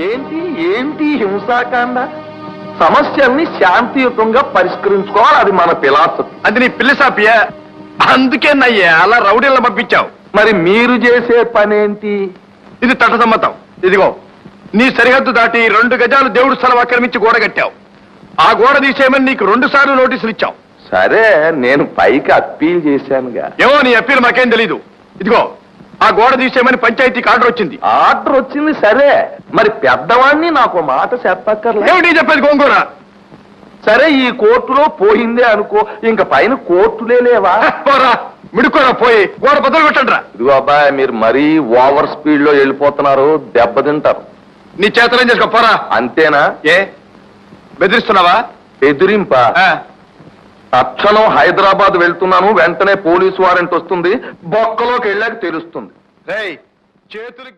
ఏంటి ఏంటి హింసాకాండ? సమస్యల్ని శాంతియుతంగా పరిష్కరించుకోవాలి, అది మన ఫిలాసఫీ. అది నీ పిల్లిసాపియా? అందుకేనయ్యా అలా రౌడీలను పంపించావు. మరి మీరు చేసే పనేంటి? ఇది తటసమ్మతం. ఇదిగో నీ సరిహద్దు దాటి 2 గజాలు దేవుడు స్థలం ఆక్రమించి గోడ కట్టావు. ఆ గోడ తీసేయమని నీకు 2 సార్లు నోటీసులు ఇచ్చావు. సరే, నేను పైకి అప్పీల్ చేశానుగా. ఏమో నీ అప్పీల్ మాకేం తెలీదు. ఇదిగో ఆ గోడ తీసేయమని పంచాయతీకి ఆర్డర్ వచ్చింది. ఆర్డర్ వచ్చింది సరే, మరి పెద్దవాడిని నాకు మాట చెప్పక్కర్లే. ఏమిటి చెప్పేది గోంగూర? సరే, ఈ కోర్టులో పోయిందే అనుకో, ఇంక పైన కోర్టులే లేవా? పోరా మిడుకోరా, పోయి గోడ బదులు కొట్టండి రా. ఇదిగో అబ్బాయి, మీరు మరీ ఓవర్ స్పీడ్ లో వెళ్ళిపోతున్నారు, దెబ్బతింటారు. నీ చేతలేం చేసుకో, పోరా. అంతేనా? ఏ బెదిరిస్తున్నావా? ఎదిరింప? తక్షణం హైదరాబాద్ వెళ్తున్నాను, వెంటనే పోలీసు వారెంట్ వస్తుంది, బొక్కలోకి వెళ్ళాక తెలుస్తుంది. రేయ్ చేతులు